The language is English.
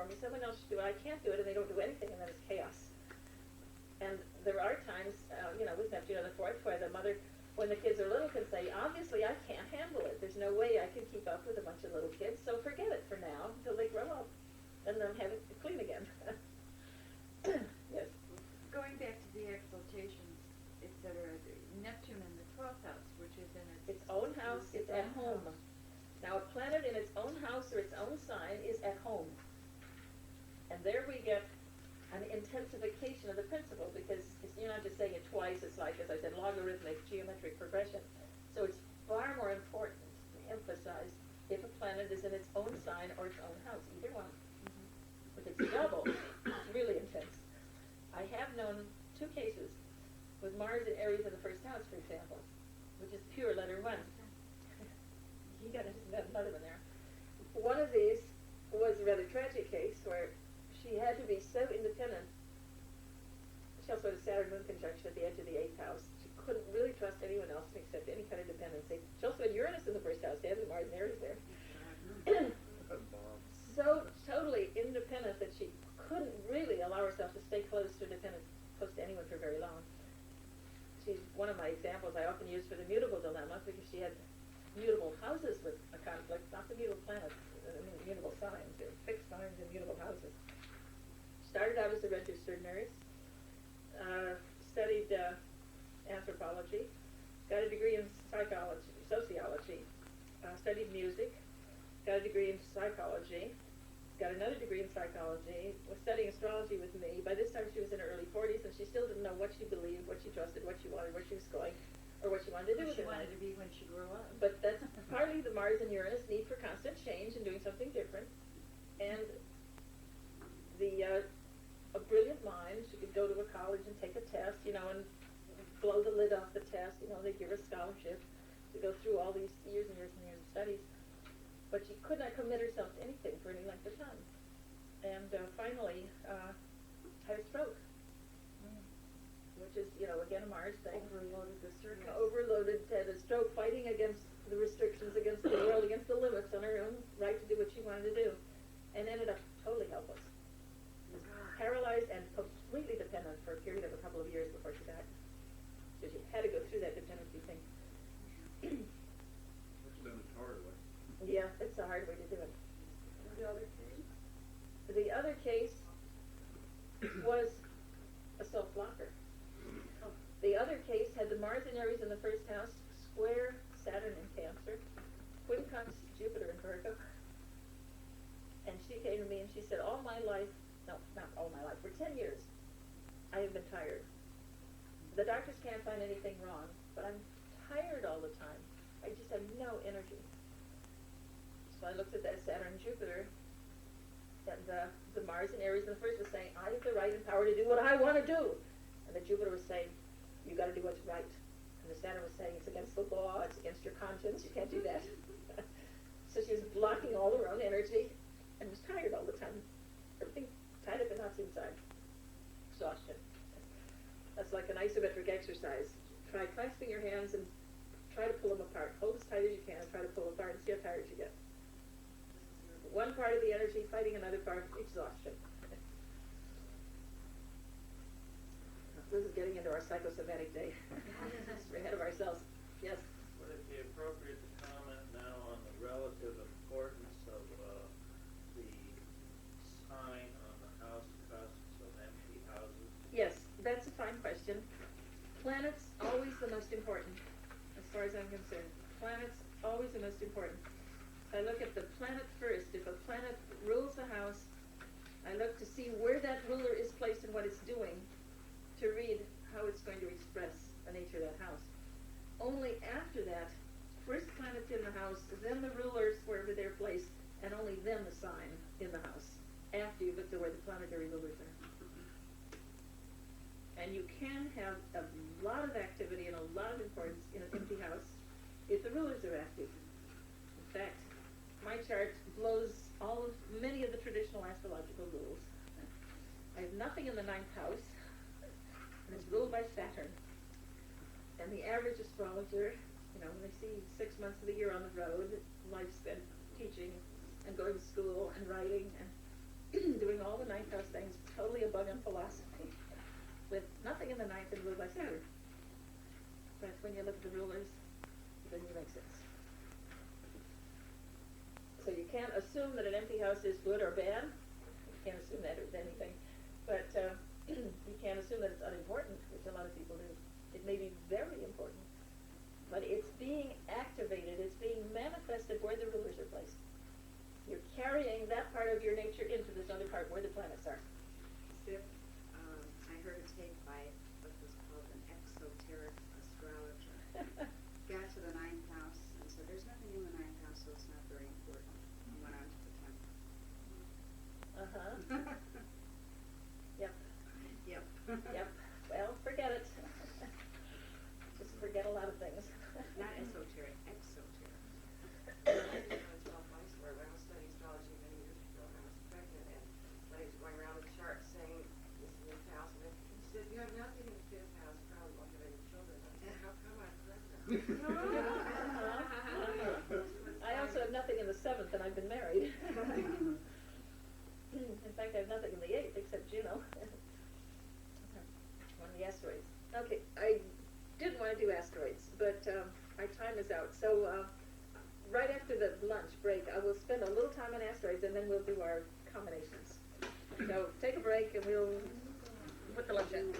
me, someone else should do it, I can't do it, and they don't do anything, and then it's chaos. And there are times, with Neptune12th, where the mother, when the kids are little, can say, obviously I can't handle it. There's no way I can keep up with a bunch of little kids, so forget it for now until they grow up, and then have it clean again. Yes. Going back to the exaltations, etc., Neptune in the 12th house, which is in Its own house, it's at home. Now, a planet in its own house or its own sign is at home. And there we get an intensification of the principle, because you're not just saying it twice, it's like, as I said, logarithmic geometric progression. So it's far more important to emphasize if a planet is in its own sign or its own house, either one. If it's double, it's really intense. I have known 2 cases with Mars and Aries in the first house, for example, which is pure letter 1. You got another one there. One of these was a rather tragic case where she had to be so independent. She also had a Saturn-Moon conjunction at the edge of the 8th house. She couldn't really trust anyone else to accept any kind of dependency. She also had Uranus in the first house. She had Mars and Aries there. So totally independent that she couldn't really allow herself to stay close to anyone for very long. She's one of my examples I often use for the mutable dilemma, because she had mutable houses with a conflict, not the mutable planets, mutable signs. They're fixed signs and mutable houses. Started out as a registered nurse, studied anthropology, got a degree in sociology, studied music, got a degree in psychology, got another degree in psychology, was studying astrology with me. By this time she was in her early 40s, and she still didn't know what she believed, what she trusted, what she wanted, where she was going, or what she wanted to do with her life. What she wanted to be when she grew up. But that's partly the Mars and Uranus need for constant change and doing something different. And a brilliant mind, she could go to a college and take a test, and blow the lid off the test. They give her a scholarship to go through all these years and years and years of studies. But she could not commit herself to anything for any length of time. And finally had a stroke, which is, again, a Mars thing. Overloaded the circuit. Overloaded, had a stroke, fighting against the restrictions, against the world, against the limits on her own right to do what she wanted to do, and ended up totally helpless. Paralyzed and completely dependent for a period of a couple of years before she died. So she had to go through that dependency thing. It's done the hard way. Yeah, it's a hard way to do it. The other case? The other case was a self-blocker. The other case had the Mars and Aries in the first house, square Saturn in Cancer, quincunx Jupiter in Virgo. And she came to me and she said, all my life, no, not all my life, for 10 years, I have been tired. The doctors can't find anything wrong, but I'm tired all the time. I just have no energy. So I looked at that Saturn Jupiter, and the Mars and Aries in the first was saying, I have the right and power to do what I want to do. And the Jupiter was saying, you got to do what's right. And the Saturn was saying, it's against the law, it's against your conscience, you can't do that. So she was blocking all her own energy and was tired all the time. Everything tied up in knots inside. Exhaustion. That's like an isometric exercise. Try clasping your hands and try to pull them apart. Hold as tight as you can and try to pull apart and see how tired you get. One part of the energy fighting another part, exhaustion. This is getting into our psychosomatic day. We're ahead of ourselves. Yes? Would it be appropriate to comment now on the relative importance of the sign on the house cusps of empty houses? Yes, that's a fine question. Planets, always the most important, as far as I'm concerned. Planets, always the most important. I look at the planet first. If a planet rules a house, I look to see where that ruler is placed and what it's doing, to read how it's going to express the nature of that house. Only after that, first planets in the house, then the rulers wherever they're placed, and only then the sign in the house, after you look to where the planetary rulers are. And you can have a lot of activity and a lot of importance in an empty house if the rulers are active. In fact, my chart blows many of the traditional astrological rules. I have nothing in the 9th house, and it's ruled by Saturn. And the average astrologer, when they see 6 months of the year on the road, life spent teaching and going to school and writing and when you look at the rulers, it doesn't make sense. So you can't assume that an empty house is good or bad. You can't assume that with anything. But you can't assume that it's unimportant, which a lot of people do. It may be very important, but it's being activated, it's being manifested where the rulers are placed. You're carrying that part of your nature into this other part where the planets are. Zip, I heard a tape by what was called an exoteric astrologer. Got to the 9th house and said, there's nothing in the 9th house, so it's not very important. And went on to the 10th. Uh-huh. Yep. Yep. Yep. Well, forget it. Just forget a lot of things. Not esoteric, exoteric. Where I was studying astrology many years ago, and I was pregnant, and somebody was going around the chart saying, this is your house, and he said, you have nothing in the 5th house, probably won't have any children. I said, how come I'm pregnant? I also have nothing in the 7th, and I've been married. In fact, I have nothing in the 8th except Juno. One of the asteroids. Okay, I didn't want to do asteroids, but our time is out. So right after the lunch break, I will spend a little time on asteroids, and then we'll do our combinations. So take a break, and we'll put the lunch in.